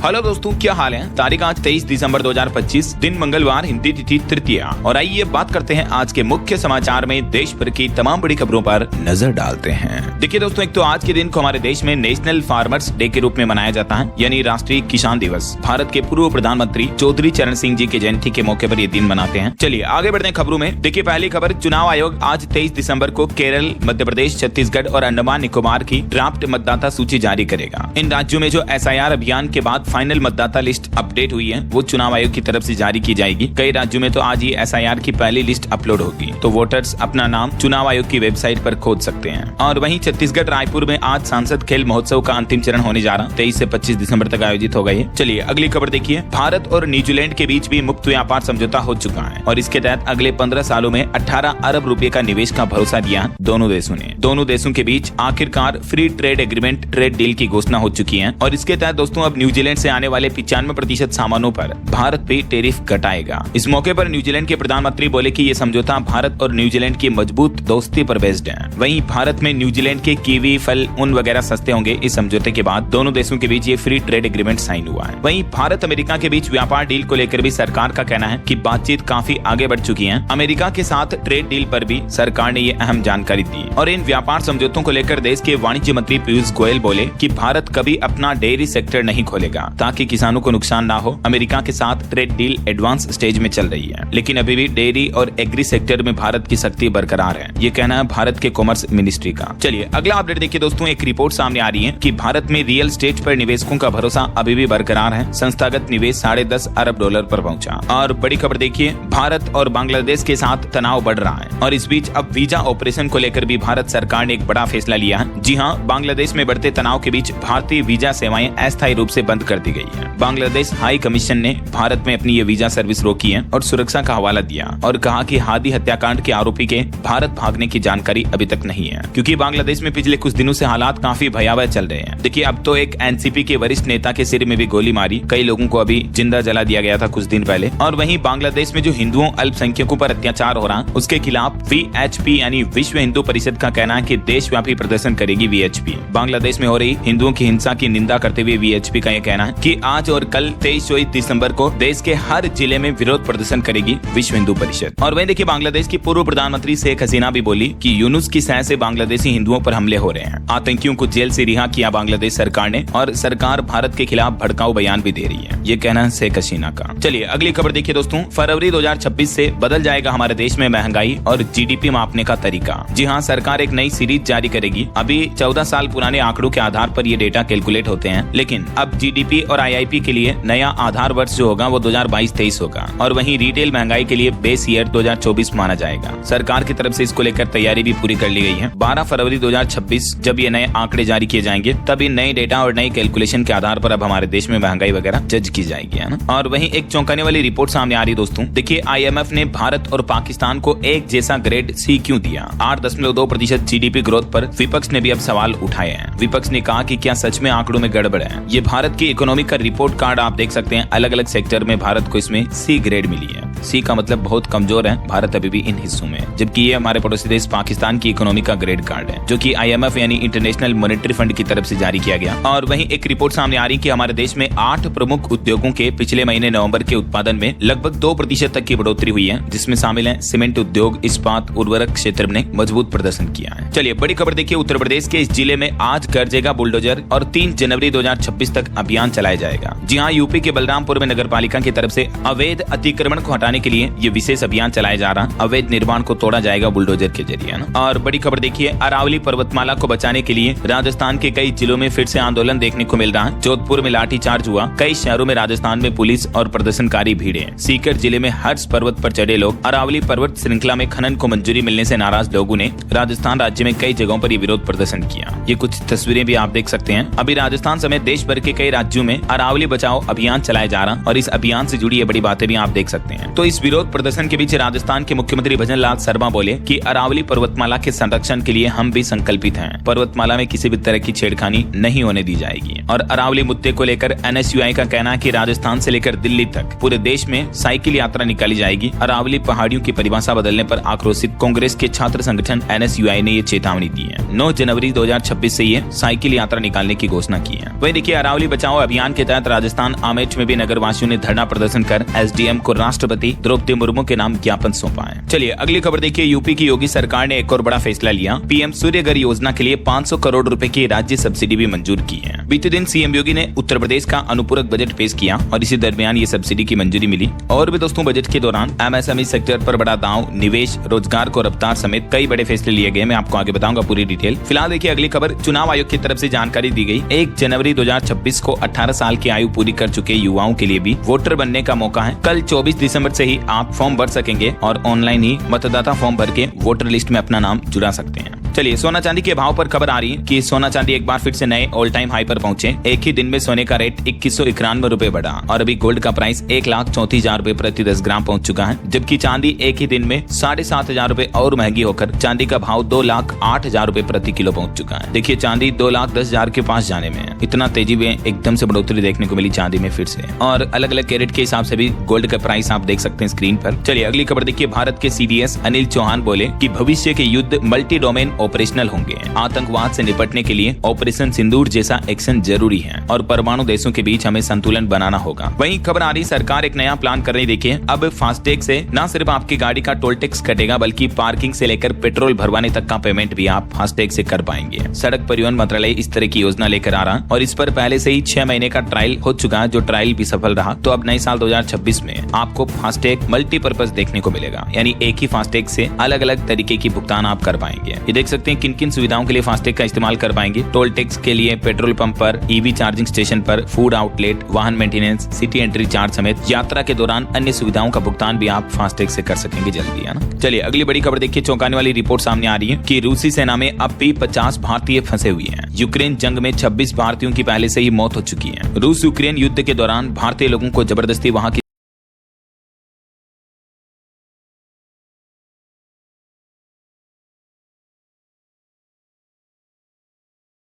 Hello दोस्तों, क्या हाल है। तारीख आज 23 दिसंबर 2025, दिन मंगलवार, हिंदी तिथि तृतीया। और आइए बात करते हैं आज के मुख्य समाचार में देश भर की तमाम बड़ी खबरों पर नजर डालते हैं। देखिए दोस्तों, एक तो आज के दिन को हमारे देश में नेशनल फार्मर्स डे के रूप में मनाया जाता है, यानी राष्ट्रीय किसान दिवस। भारत के पूर्व प्रधानमंत्री चौधरी चरण सिंह जी की जयंती के मौके पर ये दिन मनाते हैं। चलिए आगे बढ़ते हैं खबरों में। देखिए पहली खबर, चुनाव आयोग आज 23 दिसंबर को केरल, मध्य प्रदेश, छत्तीसगढ़ और अंडमान निकोबार की ड्राफ्ट मतदाता सूची जारी करेगा। इन राज्यों में जो SIR अभियान के बाद फाइनल मतदाता लिस्ट अपडेट हुई है, वो चुनाव आयोग की तरफ से जारी की जाएगी। कई राज्यों में तो आज ही SIR की पहली लिस्ट अपलोड होगी, तो वोटर्स अपना नाम चुनाव आयोग की वेबसाइट पर खोज सकते हैं। और वहीं छत्तीसगढ़ रायपुर में आज सांसद खेल महोत्सव का अंतिम चरण होने जा रहा, 23 से 25 दिसंबर तक आयोजित होगा ये। चलिए अगली खबर देखिए। भारत और न्यूजीलैंड के बीच भी मुक्त व्यापार समझौता हो चुका है और इसके तहत अगले 15 सालों में 18 अरब रुपए का निवेश का भरोसा दिया दोनों देशों ने। दोनों देशों के बीच आखिरकार free trade agreement, trade deal की घोषणा हो चुकी है और इसके तहत दोस्तों अब न्यूजीलैंड से आने वाले 95% सामानों पर भारत भी टैरिफ घटाएगा। इस मौके पर न्यूजीलैंड के प्रधानमंत्री बोले कि ये समझौता भारत और न्यूजीलैंड की मजबूत दोस्ती पर बेस्ड है। वहीं भारत में न्यूजीलैंड के कीवी, फल, ऊन वगैरह सस्ते होंगे। इस समझौते के बाद दोनों देशों के बीच ये फ्री ट्रेड एग्रीमेंट साइन हुआ है। वहीं भारत अमेरिका के बीच व्यापार डील को लेकर भी सरकार का कहना है कि बातचीत काफी आगे बढ़ चुकी है। अमेरिका के साथ ट्रेड डील पर भी सरकार ने ये अहम जानकारी दी और इन व्यापार समझौतों को लेकर देश के वाणिज्य मंत्री पीयूष गोयल बोले कि भारत कभी अपना डेयरी सेक्टर नहीं खोलेगा ताकि किसानों को नुकसान ना हो। अमेरिका के साथ ट्रेड डील एडवांस स्टेज में चल रही है, लेकिन अभी भी डेयरी और एग्री सेक्टर में भारत की शक्ति बरकरार है। ये कहना है भारत के कॉमर्स मिनिस्ट्री का। चलिए अगला अपडेट देखिए दोस्तों। एक रिपोर्ट सामने आ रही है कि भारत में रियल एस्टेट पर निवेशकों का भरोसा अभी भी बरकरार है। संस्थागत निवेश $10.5 अरब पर पहुंचा। और बड़ी खबर देखिए, भारत और बांग्लादेश के साथ तनाव बढ़ रहा है और इस बीच अब वीजा ऑपरेशन को लेकर भी भारत सरकार ने एक बड़ा फैसला लिया है। जी हाँ, बांग्लादेश में बढ़ते तनाव के बीच भारतीय वीजा सेवाएं अस्थायी रूप से बंद कर दी गई है। बांग्लादेश हाई कमीशन ने भारत में अपनी ये वीजा सर्विस रोकी है और सुरक्षा का हवाला दिया और कहा कि हादी हत्याकांड के आरोपी के भारत भागने की जानकारी अभी तक नहीं है, क्योंकि बांग्लादेश में पिछले कुछ दिनों से हालात काफी भयावह चल रहे हैं। देखिए अब तो एक NCP के वरिष्ठ नेता के सिर में भी गोली मारी, कई लोगों को अभी जिंदा जला दिया गया था कुछ दिन पहले। और वहीं बांग्लादेश में जो हिंदुओं, अल्पसंख्यकों पर अत्याचार हो रहा, उसके खिलाफ VHP यानी विश्व हिंदू परिषद का कहना है कि देशव्यापी प्रदर्शन करेगी VHP। बांग्लादेश में हो रही हिंदुओं की हिंसा की निंदा करते हुए VHP का यह कहना है कि आज और कल 23-24 दिसंबर को देश के हर जिले में विरोध प्रदर्शन करेगी विश्व हिंदू परिषद। और वहीं देखिए, बांग्लादेश की पूर्व प्रधानमंत्री शेख हसीना भी बोली कि यूनुस की सह से बांग्लादेशी हिंदुओं पर हमले हो रहे हैं। आतंकियों को जेल से रिहा किया बांग्लादेश सरकार ने और सरकार भारत के खिलाफ भड़काऊ बयान भी दे रही है। ये कहना है शेख हसीना का। चलिए अगली खबर देखिए दोस्तों। फरवरी 2026 से बदल जाएगा हमारे देश में महंगाई और GDP मापने का तरीका। जी हाँ, सरकार एक नई सीरीज जारी करेगी। अभी 14 साल पुराने आंकड़ों के आधार पर ये डेटा कैलकुलेट होते हैं, लेकिन अब GDP और IIP के लिए नया आधार वर्ष जो होगा वो 2022-23 होगा और वहीं रिटेल महंगाई के लिए बेस ईयर 2024 माना जाएगा। सरकार की तरफ से इसको लेकर तैयारी भी पूरी कर ली गई है। 12 फरवरी 2026 जब ये नए आंकड़े जारी किए जाएंगे, तब इन नए डेटा और नई कैलकुलेशन के आधार पर अब हमारे देश में महंगाई वगैरह जज की जाएगी, है ना। और वहीं एक चौंकाने वाली रिपोर्ट सामने आ रही दोस्तों। देखिए IMF ने भारत और पाकिस्तान को एक जैसा ग्रेड C क्यों दिया। 8.2% GDP ग्रोथ पर विपक्ष ने भी अब सवाल उठाए हैं। विपक्ष ने कहा कि क्या सच में आंकड़ों में गड़बड़ है। ये भारत की इकोनॉमी का रिपोर्ट कार्ड आप देख सकते हैं। अलग अलग सेक्टर में भारत को इसमें C ग्रेड मिली है। C का मतलब बहुत कमजोर है भारत अभी भी इन हिस्सों में, जबकि ये हमारे पड़ोसी देश पाकिस्तान की इकोनॉमी का ग्रेड कार्ड है, जो कि IMF यानी इंटरनेशनल मॉनेटरी फंड की तरफ से जारी किया गया। और वहीं एक रिपोर्ट सामने आ रही कि हमारे देश में 8 प्रमुख उद्योगों के पिछले महीने नवंबर के उत्पादन में लगभग 2% तक की बढ़ोतरी हुई है, जिसमें शामिल है सीमेंट उद्योग, इस्पात, उर्वरक क्षेत्र ने मजबूत प्रदर्शन किया है। चलिए बड़ी खबर देखिए। उत्तर प्रदेश के इस जिले में आज गरजेगा बुलडोजर और 3 जनवरी 2026 तक अभियान चलाया जाएगा। जी हाँ, यूपी के बलरामपुर में नगर पालिका की तरफ से अवैध अतिक्रमण को हटाने के लिए ये विशेष अभियान चलाया जा रहा। अवैध निर्माण को तोड़ा जाएगा बुलडोजर के जरिए ना। और बड़ी खबर देखिए, अरावली पर्वतमाला को बचाने के लिए राजस्थान के कई जिलों में फिर से आंदोलन देखने को मिल रहा है। जोधपुर में लाठीचार्ज हुआ, कई शहरों में राजस्थान में पुलिस और प्रदर्शनकारी भीड़े। सीकर जिले में हर्ष पर्वत पर चढ़े लोग। अरावली पर्वत श्रृंखला में खनन को मंजूरी मिलने से नाराज लोगों ने राजस्थान राज्य में कई जगहों पर ये विरोध प्रदर्शन किया। ये कुछ तस्वीरें भी आप देख सकते हैं। अभी राजस्थान समेत देश भर के कई राज्यों में अरावली बचाओ अभियान चलाया जा रहा और इस अभियान से जुड़ी ये बड़ी बातें भी आप देख सकते हैं। तो इस विरोध प्रदर्शन के बीच राजस्थान के मुख्यमंत्री भजन लाल शर्मा बोले कि अरावली पर्वतमाला के संरक्षण के लिए हम भी संकल्पित हैं। पर्वतमाला में किसी भी तरह की छेड़खानी नहीं होने दी जाएगी। और अरावली मुद्दे को लेकर NSUI का कहना है कि राजस्थान से लेकर दिल्ली तक पूरे देश में साइकिल यात्रा निकाली जाएगी। अरावली पहाड़ियों की परिभाषा बदलने पर आक्रोशित कांग्रेस के छात्र संगठन NSUI ने ये चेतावनी दी है। 9 जनवरी 2026 से ये साइकिल यात्रा निकालने की घोषणा की है। वही देखिए, अरावली बचाओ अभियान अभियान के तहत राजस्थान आमेठ में भी नगर वासियों ने धरना प्रदर्शन कर एसडीएम को राष्ट्रपति द्रौपदी मुर्मू के नाम ज्ञापन सौंपा है। चलिए अगली खबर देखिए। यूपी की योगी सरकार ने एक और बड़ा फैसला लिया। पीएम सूर्यघर योजना के लिए 500 करोड़ रुपए की राज्य सब्सिडी भी मंजूर की है। बीते दिन सीएम योगी ने उत्तर प्रदेश का अनुपूरक बजट पेश किया और इसी दरमियान ये सब्सिडी की मंजूरी मिली। और भी दोस्तों बजट के दौरान एमएसएमई सेक्टर पर बड़ा दांव, निवेश, रोजगार को रफ्तार समेत कई बड़े फैसले लिए गए। मैं आपको आगे बताऊंगा पूरी डिटेल। फिलहाल देखिए अगली खबर। चुनाव आयोग की तरफ से जानकारी दी गई। 1 जनवरी 2026 को 18 साल की आयु पूरी कर चुके युवाओं के लिए भी वोटर बनने का मौका है। कल 24 दिसंबर से ही आप फॉर्म भर सकेंगे और ऑनलाइन ही मतदाता फॉर्म भर के वोटर लिस्ट में अपना नाम जुड़ा सकते हैं। चलिए सोना चांदी के भाव पर खबर आ रही है कि सोना चांदी एक बार फिर से नए ऑल टाइम हाई पर पहुंचे। एक ही दिन में सोने का रेट 2191 रुपए बढ़ा और अभी गोल्ड का प्राइस 1,34,000 रुपए प्रति 10 ग्राम पहुंच चुका है, जबकि चांदी एक ही दिन में 7,500 रुपए और महंगी होकर चांदी का भाव 2,08,000 रुपए प्रति किलो पहुंच चुका है। देखिए चांदी 2,10,000 के पास जाने में है। इतना तेजी में एकदम से बढ़ोतरी देखने को मिली चांदी में फिर से, और अलग अलग कैरेट के हिसाब से भी गोल्ड का प्राइस आप देख सकते हैं स्क्रीन पर। चलिए अगली खबर देखिए। भारत के सीडीएस अनिल चौहान बोले कि भविष्य के युद्ध मल्टी डोमेन ऑपरेशनल होंगे। आतंकवाद से निपटने के लिए ऑपरेशन सिंदूर जैसा एक्शन जरूरी है और परमाणु देशों के बीच हमें संतुलन बनाना होगा। वहीं खबर आ रही सरकार एक नया प्लान कर रही। देखिए अब फास्टैग से न सिर्फ आपकी गाड़ी का टोल टैक्स कटेगा बल्कि पार्किंग से लेकर पेट्रोल भरवाने तक का पेमेंट भी आप फास्टैग से कर पाएंगे। सड़क परिवहन मंत्रालय इस तरह की योजना लेकर आ रहा और इस पर पहले से ही 6 महीने का ट्रायल हो चुका है, जो ट्रायल भी सफल रहा। तो अब नए साल 2026 में आपको फास्टैग मल्टीपर्पज देखने को मिलेगा, यानी एक ही फास्टैग से अलग अलग तरीके की भुगतान आप कर पाएंगे। ये देख सकते हैं किन किन सुविधाओं के लिए फास्टैग का इस्तेमाल कर पाएंगे। टोल टैक्स के लिए पेट्रोल पंप पर, ईवी चार्जिंग स्टेशन पर, फूड आउटलेट, वाहन मेंटेनेंस, सिटी एंट्री चार्ज समेत यात्रा के दौरान अन्य सुविधाओं का भुगतान भी आप फास्टैग से कर सकेंगे जल्दी, है ना। चलिए अगली बड़ी खबर देखिए। चौंकाने वाली रिपोर्ट सामने आ रही है कि रूसी सेना में अब भी 50 भारतीय फंसे हुए हैं। यूक्रेन जंग में 26 भारतीयों की पहले से ही मौत हो चुकी है। रूस यूक्रेन युद्ध के दौरान भारतीय लोगों को जबरदस्ती वहां की